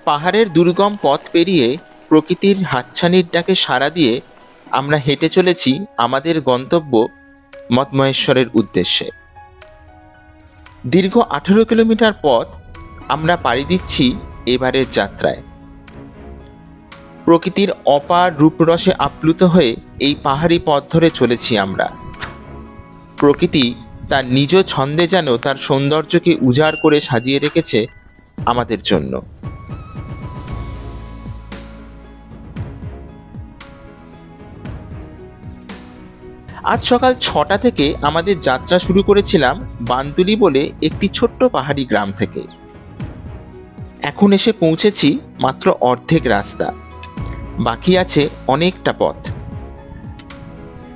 পাহাড়ের দুর্গম পথ পেরিয়ে প্রকৃতির হাতছানির ডাকে সাড়া দিয়ে আমরা হেঁটে চলেছি আমাদের গন্তব্য মঠমহেশ্বরের উদ্দেশ্যে। দীর্ঘ 18 কিলোমিটার পথ আমরা পাড়ি দিচ্ছি এবারের যাত্রায়। প্রকৃতির অপার রূপরসে আপ্লুত হয়ে এই পাহাড়ি পথ ধরে চলেছি আমরা। প্রকৃতি তার নিজ ছন্দে যেন তার সৌন্দর্যকে উজাড় করে সাজিয়ে রেখেছে আমাদের জন্য। আজ সকাল 6টা থেকে আমাদের যাত্রা শুরু করেছিলাম বানতুলি বলে একটি ছোট্ট পাহাড়ি গ্রাম থেকে। এখন এসে পৌঁছেছি মাত্র অর্ধেক রাস্তা, বাকি আছে অনেকটা পথ।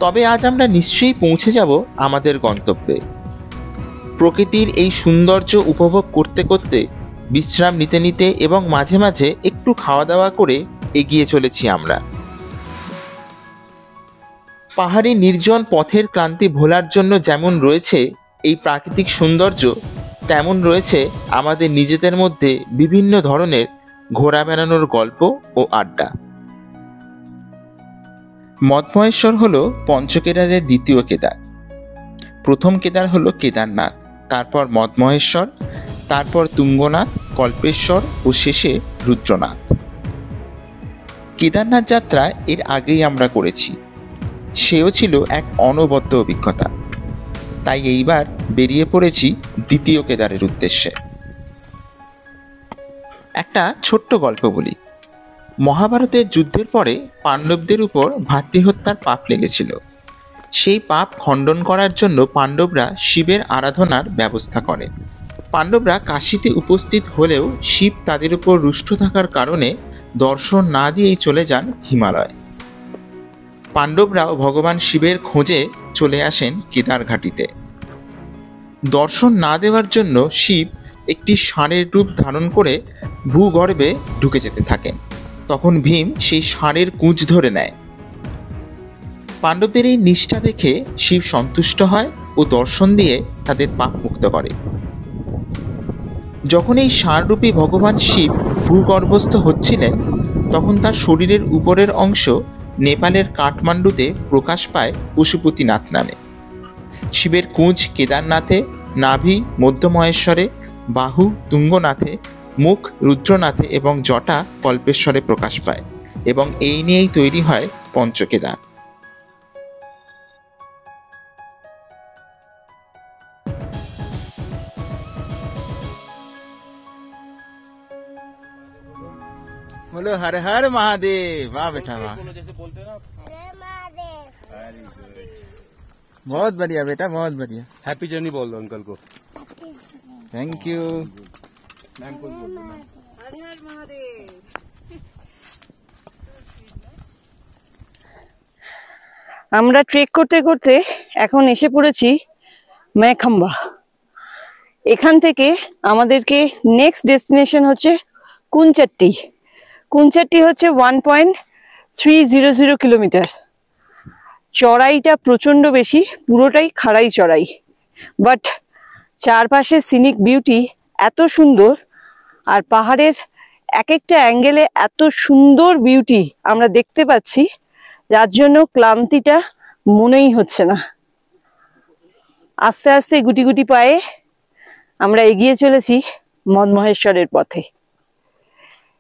তবে আজ আমরা নিশ্চয়ই পৌঁছে যাব আমাদের গন্তব্যে। প্রকৃতির এই সৌন্দর্য উপভোগ করতে করতে, বিশ্রাম নিতে নিতে এবং মাঝে মাঝে একটু খাওয়া দাওয়া করে এগিয়ে চলেছি আমরা। পাহাড়ি নির্জন পথের ক্লান্তি ভোলার জন্য যেমন রয়েছে এই প্রাকৃতিক সৌন্দর্য, তেমন রয়েছে আমাদের নিজেদের মধ্যে বিভিন্ন ধরনের ঘোরা বেড়ানোর গল্প ও আড্ডা। মঠমহেশ্বর হলো পঞ্চকেদারের দ্বিতীয় কেদার। প্রথম কেদার হলো কেদারনাথ, তারপর মঠমহেশ্বর, তারপর তুঙ্গনাথ, কল্পেশ্বর ও শেষে রুদ্রনাথ। কেদারনাথ যাত্রা এর আগেই আমরা করেছি, সেও ছিল এক অনবদ্য অভিজ্ঞতা। তাই এইবার বেরিয়ে পড়েছি দ্বিতীয় কেদারের উদ্দেশ্যে। একটা ছোট্ট গল্প বলি। মহাভারতের যুদ্ধের পরে পাণ্ডবদের উপর ভ্রাতৃহত্যার পাপ লেগেছিল। সেই পাপ খণ্ডন করার জন্য পাণ্ডবরা শিবের আরাধনার ব্যবস্থা করে। পাণ্ডবরা কাশীতে উপস্থিত হলেও শিব তাদের উপর রুষ্ট থাকার কারণে দর্শন না দিয়েই চলে যান হিমালয়। পাণ্ডবরাও ভগবান শিবের খোঁজে চলে আসেন কেদার ঘাটিতে। দর্শন না দেওয়ার জন্য শিব একটি ষাঁড়ের রূপ ধারণ করে ভূগর্ভে ঢুকে যেতে থাকেন। তখন ভীম সেই ষাঁড়ের কুঁচ ধরে নেয়। পাণ্ডবদের এই নিষ্ঠা দেখে শিব সন্তুষ্ট হয় ও দর্শন দিয়ে তাদের পাপ মুক্ত করে। যখন এই ষাঁড়রূপী ভগবান শিব ভূগর্ভস্থ হচ্ছিলেন, তখন তার শরীরের উপরের অংশ নেপালের কাঠমান্ডুতে প্রকাশ পায় পশুপতিনাথ নামে। শিবের কুঁজ কেদারনাথে, নাভি মধ্যমহেশ্বরে, বাহু তুঙ্গনাথে, মুখ রুদ্রনাথে এবং জটা কল্পেশ্বরে প্রকাশ পায় এবং এই নিয়েই তৈরি হয় পঞ্চকেদার। बोलो हर हर महादेव। वाह बेटा वाह, बहुत बढ़िया बेटा, बहुत बढ़िया। हैप्पी जर्नी बोल दो अंकल को। Thank you. मैम को बोल दो। हर हर महादेव। আমরা ট্রেক করতে করতে এখন এসে পড়েছি মেখাম্বা। এখান থেকে আমাদেরকে নেক্সট ডেস্টিনেশন হচ্ছে কুঞ্চাট্টি। কুঞ্চাট্টি হচ্ছে 1.300 কিলোমিটার। চড়াইটা প্রচন্ড বেশি, পুরোটাই খাড়াই চড়াই, বাট চারপাশে সিনিক বিউটি এত সুন্দর, আর পাহাড়ের এক একটা অ্যাঙ্গেলে এত সুন্দর বিউটি আমরা দেখতে পাচ্ছি, যার জন্য ক্লান্তিটা মনেই হচ্ছে না। আস্তে আস্তে গুটি গুটি পায়ে আমরা এগিয়ে চলেছি মঠমহেশ্বরের পথে।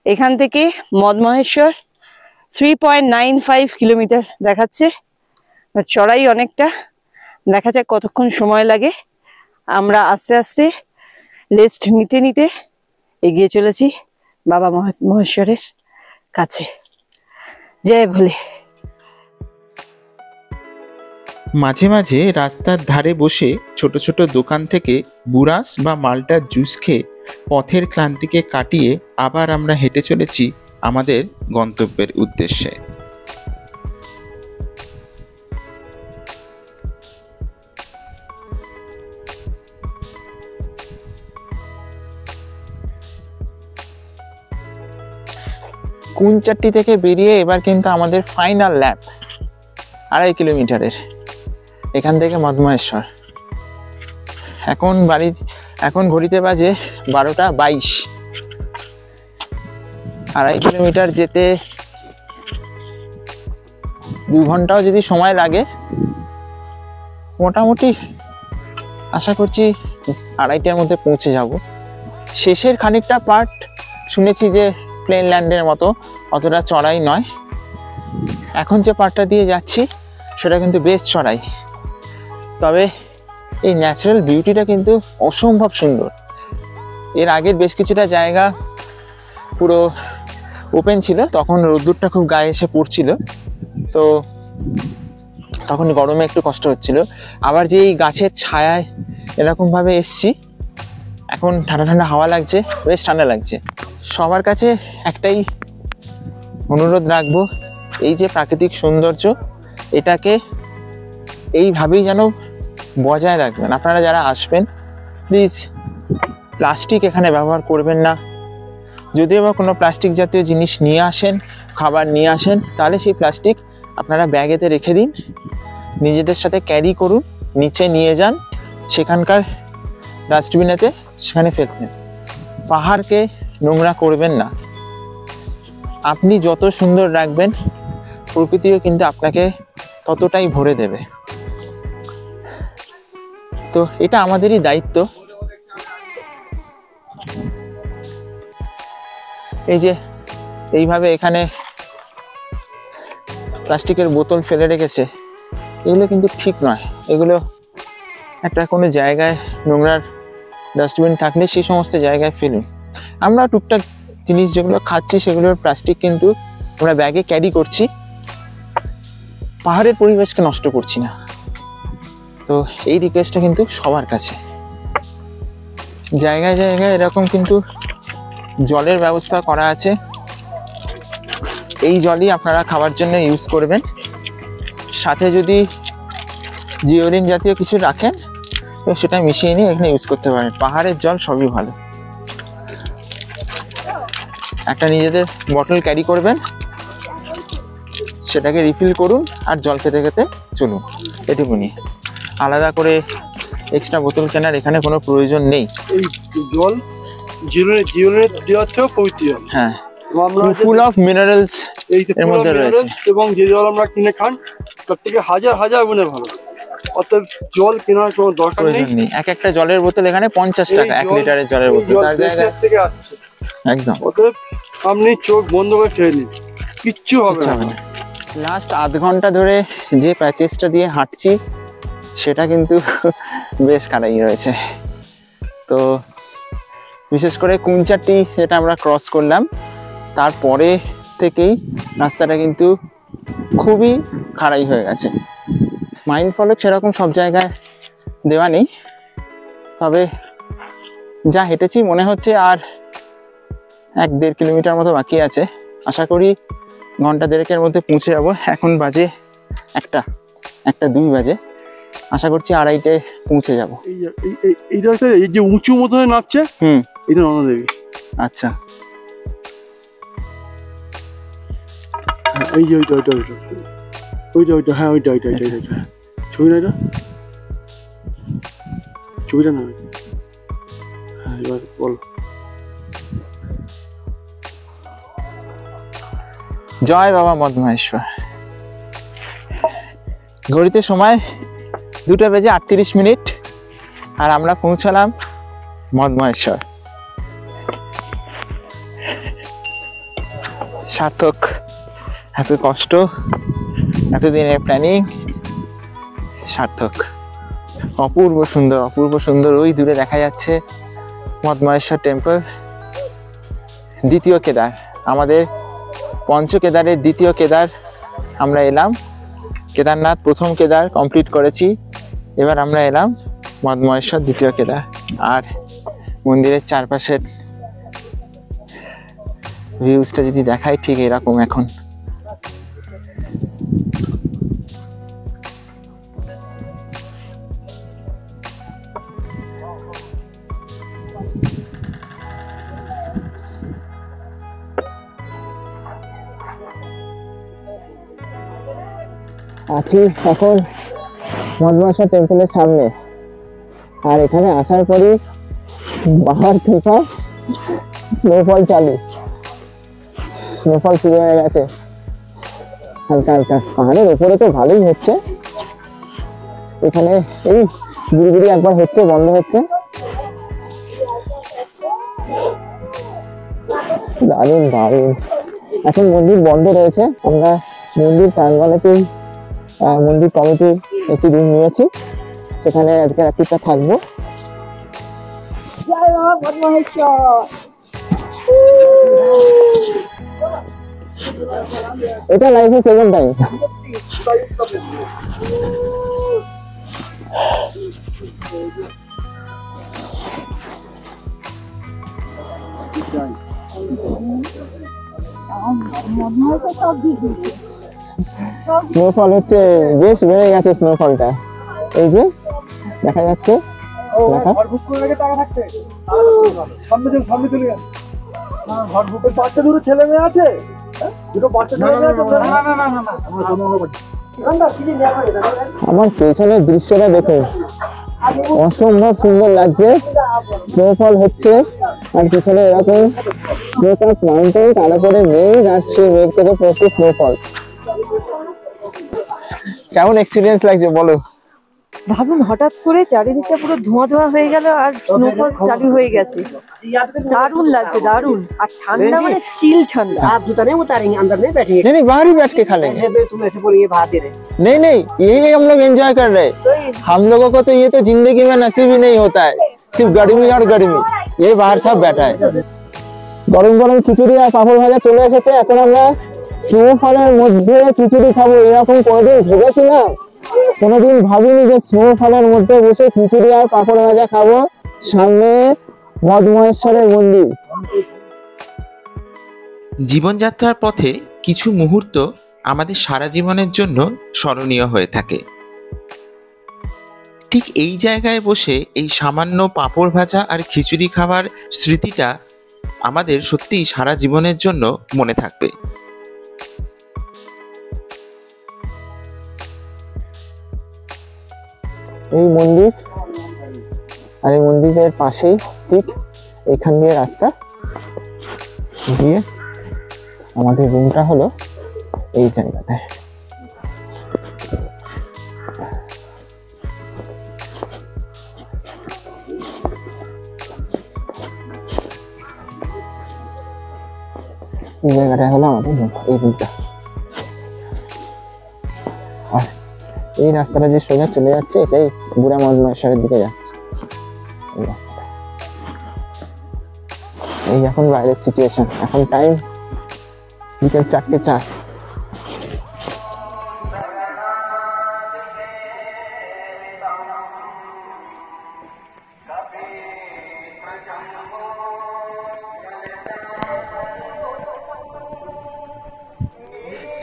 এখান থেকে মঠমহেশ্বর 3.95 কিলোমিটার দেখাচ্ছে, চড়াই অনেকটা। দেখা যাক কতক্ষণ সময় লাগে। আমরা আস্তে আস্তে রেস্ট নিতে নিতে এগিয়ে চলেছি বাবা মহেশ্বরের কাছে। জয় ভোলে। মাঝে মাঝে রাস্তার ধারে বসে ছোট ছোট দোকান থেকে বুরাস বা মাল্টার জুস খেয়ে পথের ক্লান্তিকে কাটিয়ে আবার আমরা হেঁটে চলেছি আমাদের গন্তব্যের উদ্দেশ্যে। কুঞ্চাট্টি থেকে বেরিয়ে এবার কিন্তু আমাদের ফাইনাল ল্যাপ 2.5 কিলোমিটারের, এখান থেকে মঠমহেশ্বর। এখন ঘড়িতে বাজে 12টা 22। 2.5 কিলোমিটার যেতে 2 ঘন্টাও যদি সময় লাগে, মোটামুটি আশা করছি 2:30টার মধ্যে পৌঁছে যাব। শেষের খানিকটা পার্ট শুনেছি যে প্লেন ল্যান্ডের মতো, অতটা চড়াই নয়। এখন যে পার্টটা দিয়ে যাচ্ছি সেটা কিন্তু বেশ চড়াই, তবে এই ন্যাচারাল বিউটিটা কিন্তু অসম্ভব সুন্দর। এর আগের বেশ কিছুটা জায়গা পুরো ওপেন ছিল, তখন রোদ্দুরটা খুব গায়ে এসে পড়ছিল, তো তখন গরমে একটু কষ্ট হচ্ছিল। আবার যে এই গাছের ছায়ায় এরকমভাবে এসছি, এখন ঠান্ডা ঠান্ডা হাওয়া লাগছে, বেশ ঠান্ডা লাগছে। সবার কাছে একটাই অনুরোধ রাখবো, এই যে প্রাকৃতিক সৌন্দর্য, এটাকে এইভাবেই যেন বজায় রাখবেন। আপনারা যারা আসবেন প্লিজ প্লাস্টিক এখানে ব্যবহার করবেন না। যদিও বা কোনো প্লাস্টিক জাতীয় জিনিস নিয়ে আসেন, খাবার নিয়ে আসেন, তাহলে সেই প্লাস্টিক আপনারা ব্যাগেতে রেখে দিন, নিজেদের সাথে ক্যারি করুন, নিচে নিয়ে যান, সেখানকার ডাস্টবিনেতে সেখানে ফেলবেন। পাহাড়কে নোংরা করবেন না। আপনি যত সুন্দর রাখবেন, প্রকৃতিও কিন্তু আপনাকে ততটাই ভরে দেবে। তো এটা আমাদেরই দায়িত্ব। এই যে এইভাবে এখানে প্লাস্টিকের বোতল ফেলে রেখেছে, এগুলো কিন্তু ঠিক নয়। এগুলো একটা কোনো জায়গায় নোংরার ডাস্টবিন থাকলে সেই সমস্ত জায়গায় ফেলুন। আমরা টুকটাক জিনিস যেগুলো খাচ্ছি সেগুলোর প্লাস্টিক কিন্তু আমরা ব্যাগে ক্যারি করছি, পাহাড়ের পরিবেশকে নষ্ট করছি না। তো এই রিকোয়েস্টটা কিন্তু সবার কাছে। জায়গায় জায়গায় এরকম কিন্তু জলের ব্যবস্থা করা আছে, এই জলই আপনারা খাবার জন্য ইউজ করবেন। সাথে যদি জিওরিন জাতীয় কিছু রাখেন তো সেটা মিশিয়ে নিয়ে এখানে ইউজ করতে পারেন। পাহাড়ের জল সবই ভালো। একটা নিজেদের বটল ক্যারি করবেন, সেটাকে রিফিল করুন আর জল খেতে খেতে চলুন, এটুকুনি। আলাদা করে এক্সট্রা বোতল কেনার এখানে কোনো প্রয়োজন নেই। এই জল জিওনের দেওয়া থেকেও পবিত্র জল। হ্যাঁ, আমরা ফুল অফ মিনারেলস এর মধ্যে রয়েছে, এবং যে জল আমরা কিনে খান তার থেকে হাজার হাজার গুণে ভালো। অতএব জল কেনার কোনো দরকার নেই। এক একটা জলের বোতল এখানে 50 টাকা, 1 লিটারের জলের বোতল, তার জায়গায় থেকে আসছে একদম। অতএব আপনি চোখ বন্ধ করে খেয়ে নিন, কিচ্ছু হবে না। লাস্ট আধ ঘন্টা ধরে যে প্যাচেসটা দিয়ে হাঁটছি সেটা কিন্তু বেশ খারাপ রয়েছে। তো বিশেষ করে কুঞ্চাটি যেটা আমরা ক্রস করলাম, তারপরে থেকেই রাস্তাটা কিন্তু খুবই খারাপ হয়ে গেছে। মাইল ফলক সেরকম সব জায়গায় দেওয়া নেই, তবে যা হেঁটেছি মনে হচ্ছে আর 1-1.5 কিলোমিটার মতো বাকি আছে। আশা করি ঘন্টা দেড়েকের মধ্যে পৌঁছে যাব। এখন বাজে 1:02 বাজে, আশা করছি 2:30টায় পৌঁছে যাব। এই যে উঁচু মতো নাচছে, এটা নন্দা দেবী। আচ্ছা, এই যে ওইটা হ্যাঁ, ওইটা ছবিটা না। হ্যাঁ, এবার বল। জয় বাবা মদমহেশ্বর। ঘড়িতে সময় 2:38 আর আমরা পৌঁছালাম মদমহেশ্বর। সার্থক, এত কষ্ট, এতদিনের প্ল্যানিং সার্থক। অপূর্ব সুন্দর, অপূর্ব সুন্দর। ওই দূরে দেখা যাচ্ছে মদমহেশ্বর টেম্পল, দ্বিতীয় কেদার, আমাদের পঞ্চকেদারের দ্বিতীয় কেদার আমরা এলাম। কেদারনাথ প্রথম কেদার কমপ্লিট করেছি, এবার আমরা এলাম মদমহেশ্বর দ্বিতীয় কেদার। আর মন্দিরের চারপাশের ভিউজটা যদি দেখাই, ঠিক এরকম এখন। আছি এখন মদমহেশ্বর টেম্পলের সামনে, আর এখানে আসার পরই পাহাড় থেকে স্নোফল চালু। স্নোফল শুরু হয়ে গেছে হালকা হালকা। পাহাড়ের ওপরে তো ভালোই হচ্ছে, এখানে এই গুড়ি একবার হচ্ছে বন্ধ হচ্ছে। দারুণ দারুণ। এখন মন্দির বন্ধ রয়েছে, আমরা মন্দির প্রাঙ্গণেতেই মন্দির কমিটির একটি রুম নিয়েছি, সেখানে আজকে রাত্রিটা থাকবো। এটা লাইফে 7 টাইম। স্নোফল হচ্ছে, বেশ বেড়ে গেছে স্নোফলটা, এই যে দেখা যাচ্ছে। দেখা ছেলে মেয়ে আছে, দুটো বাচ্চা ছেলে মেয়ে আছে। আমার পেছনের দৃশ্যটা দেখুন, অসম্ভব সুন্দর লাগছে। স্নোফল হচ্ছে আর পিছনে এরকম স্নোফল মাউন্টেন, তার উপরে মেঘ, আর সেই মেঘ থেকে পড়ছে স্নোফল। কেমন এক্সপিরিয়েন্স লাগছে বলো? ভাবুন, হঠাৎ করে চারিদিকটা পুরো ধোঁয়া ধোঁয়া হয়ে গেল আর স্নোফল চালু হয়ে গেছে। দারুণ লাগছে, দারুণ। আর ঠান্ডা মানে চিল ঠান্ডা। आप जूता नहीं उतारेंगे, अंदर नहीं बैठेंगे, नहीं बाहर ही बैठ के खा लेंगे। ऐसे तुम ऐसे बोलेंगे बाहर दे रहे। नहीं नहीं, यही हम लोग एंजॉय कर रहे हैं। हम लोगों को तो ये तो जिंदगी में नसीब ही नहीं होता है, सिर्फ गर्मी और गर्मी। ये बाहर सब बैठा है। গরম গরম খিচুড়ি আর পাঁপড় ভাজা চলে এসেছে। এখন আমরা স্নোফলের মধ্যে খিচুড়ি খাবো, এরকম কোনোদিন ভেবেছিলাম? কোনোদিন ভাবিনি যে স্নোফলের মধ্যে বসে খিচুড়ি আর পাঁপড় ভাজা খাবো, সামনে মদমহেশ্বরের মন্দির। জীবনযাত্রার পথে কিছু মুহূর্ত আমাদের সারা জীবনের জন্য স্মরণীয় হয়ে থাকে। ঠিক এই জায়গায় বসে এই সামান্য পাঁপড় ভাজা আর খিচুড়ি খাওয়ার স্মৃতিটা আমাদের সত্যিই সারা জীবনের জন্য মনে থাকবে। এই মন্দির, আর এই মন্দিরের পাশেই ঠিক এখান দিয়ে রাস্তা গিয়ে আমাদের রুমটা হলো এই জায়গাটায়। এই জায়গাটায় হলো আমাদের রুম, এই রুমটা। আর এই রাস্তাটা যে সোজা চলে যাচ্ছে, এটাই বুড়া মদমহেশ্বরের দিকে যাচ্ছে। এই রাস্তাটা, এই এখন বাইরের সিচুয়েশন। এখন টাইম বিকেল 4:04।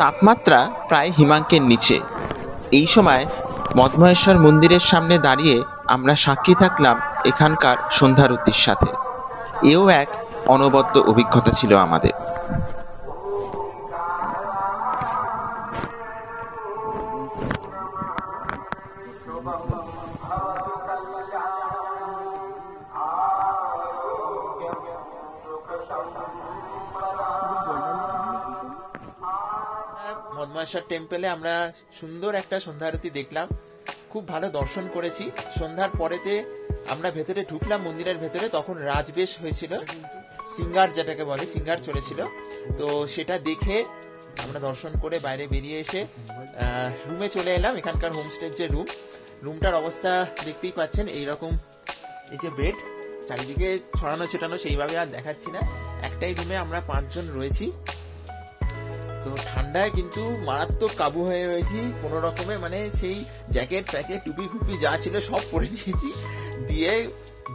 তাপমাত্রা প্রায় হিমাঙ্কের নিচে। এই সময় মদমহেশ্বর মন্দিরের সামনে দাঁড়িয়ে আমরা সাক্ষী থাকলাম এখানকার সন্ধ্যারতির সাথে। এও এক অনবদ্য অভিজ্ঞতা ছিল আমাদের। মদমহেশ্বর টেম্পলে আমরা সুন্দর একটা সন্ধ্যারতি দেখলাম, খুব ভালো দর্শন করেছি। সন্ধ্যার পরেতে আমরা ভেতরে ঢুকলাম মন্দিরের ভেতরে, তখন রাজবেশ হয়েছিল, সিঙ্গার যেটাকে বলে, সিঙ্গার চলেছিল। তো সেটা দেখে আমরা দর্শন করে বাইরে বেরিয়ে এসে রুমে চলে এলাম। এখানকার হোমস্টের যে রুমটার অবস্থা দেখতেই পাচ্ছেন, এইরকম। এই যে বেড চারিদিকে ছড়ানো ছেটানো, সেইভাবে আর দেখাচ্ছি না। একটাই রুমে আমরা 5 জন রয়েছি। তো ঠান্ডায় কিন্তু মারাত্মক কাবু হয়ে রয়েছি কোনো রকমে, মানে সেই জ্যাকেট প্যাকেট টুপি ফুপি যা ছিল সব পরে নিয়েছি, দিয়ে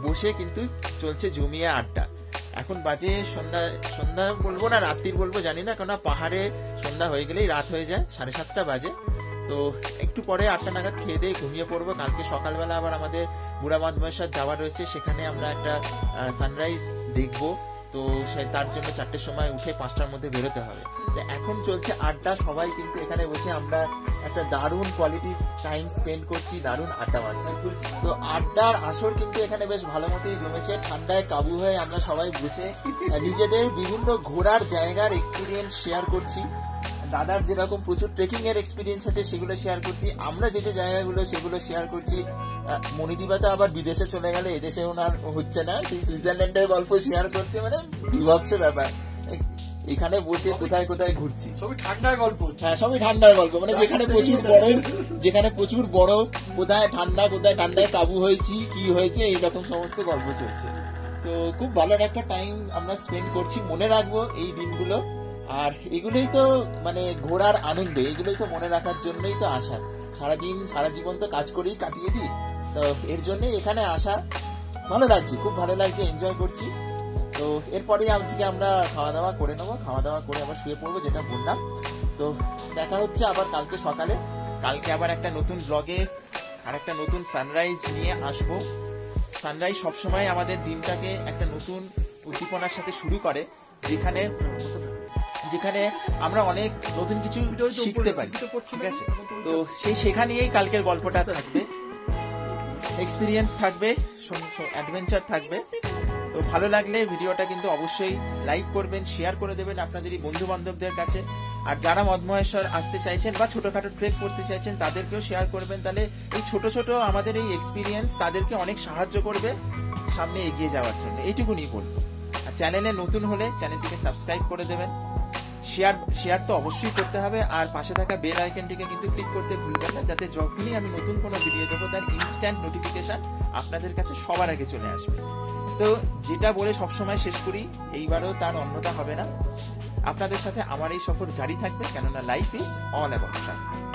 বসে কিন্তু চলছে জমিয়ে আড্ডা। এখন বাজে সন্ধ্যা বলবো না রাত্রির বলবো জানি না, কেননা পাহাড়ে সন্ধ্যা হয়ে গেলেই রাত হয়ে যায়, 7:30 বাজে। তো একটু পরে 8টা নাগাদ খেয়ে দিয়ে ঘুমিয়ে পড়বো। কালকে সকালবেলা আবার আমাদের বুড়া মদমহেশ্বর যাওয়া রয়েছে, সেখানে আমরা একটা সানরাইজ দেখবো। তো তার জন্য 4টের সময় উঠে 5টার মধ্যে বেরোতে হবে। তো এখন চলছে আড্ডা, সবাই কিন্তু এখানে বসে আমরা একটা দারুণ কোয়ালিটি টাইম স্পেন্ড করছি, দারুণ আড্ডা মারছি। তো আড্ডার আসর কিন্তু এখানে বেশ ভালো মতোই জমেছে। ঠান্ডায় কাবু হয়ে আমরা সবাই বসে নিজেদের বিভিন্ন ঘোরার জায়গার এক্সপিরিয়েন্স শেয়ার করছি। দাদার যেরকম প্রচুর ট্রেকিং এর এক্সপিরিয়েন্স আছে সেগুলো শেয়ার করছি, আমরা যে যে জায়গাগুলো সেগুলো শেয়ার করছি। মনিদীপা তো আবার বিদেশে চলে গেলে, এদেশে ওনার হচ্ছে না, সেই সুইজারল্যান্ডের গল্প শেয়ার করছে, মানে বিভৎস ব্যাপার। এখানে বসে কোথায় কোথায় ঘুরছি, সবই ঠান্ডার গল্প। হ্যাঁ সবই ঠান্ডার গল্প, মানে যেখানে প্রচুর বরফ, কোথায় ঠান্ডায় কাবু হয়েছি, কি হয়েছে, এইরকম সমস্ত গল্প চলছে। তো খুব ভালো একটা টাইম আমরা স্পেন্ড করছি, মনে রাখবো এই দিনগুলো। আর এগুলোই তো মানে ঘোরার আনন্দ, এগুলোই তো মনে রাখার জন্যই তো আসা। সারাদিন সারা জীবন তো কাজ করেই কাটিয়ে দিই, তো এর জন্য এখানে আসা। ভালো লাগছে, খুব ভালো লাগছে, এনজয় করছি। তো এরপরে আজকে আমরা খাওয়া দাওয়া করে নেবো, খাওয়া দাওয়া করে আবার শুয়ে পড়বো, যেটা বললাম। তো দেখা হচ্ছে আবার কালকে সকালে। কালকে আবার একটা নতুন ব্লগে আর একটা নতুন সানরাইজ নিয়ে আসবো। সানরাইজ সবসময় আমাদের দিনটাকে একটা নতুন উদ্দীপনার সাথে শুরু করে, যেখানে আমরা অনেক নতুন কিছু শিখতে পারি, ঠিক আছে? তো শেখা নিয়েই কালকের গল্পটা থাকবে, এক্সপিরিয়েন্স থাকবে, অ্যাডভেঞ্চার থাকবে। তো ভালো লাগলে ভিডিওটা কিন্তু অবশ্যই লাইক করবেন, শেয়ার করে দেবেন আপনাদেরই বন্ধু বান্ধবদের কাছে। আর যারা মদমহেশ্বর আসতে চাইছেন বা ছোটখাটো ট্রেক করতে চাইছেন তাদেরকেও শেয়ার করবেন, তাহলে এই ছোট ছোট আমাদের এই এক্সপিরিয়েন্স তাদেরকে অনেক সাহায্য করবে সামনে এগিয়ে যাওয়ার জন্য, এইটুকুনি বলবো। আর চ্যানেলে নতুন হলে চ্যানেলটিকে সাবস্ক্রাইব করে দেবেন, শেয়ার তো অবশ্যই করতে হবে। আর পাশে থাকা বেল আইকনটিকে কিন্তু ক্লিক করতে ভুলবেন না, যাতে যখনই আমি নতুন কোনো ভিডিও দেবো তার ইনস্ট্যান্ট নোটিফিকেশন আপনাদের কাছে সবার আগে চলে আসবে। তো যেটা বলে সবসময় শেষ করি, এইবারও তার অন্যতা হবে না। আপনাদের সাথে আমার এই সফর জারি থাকবে, কেননা life is all about travel.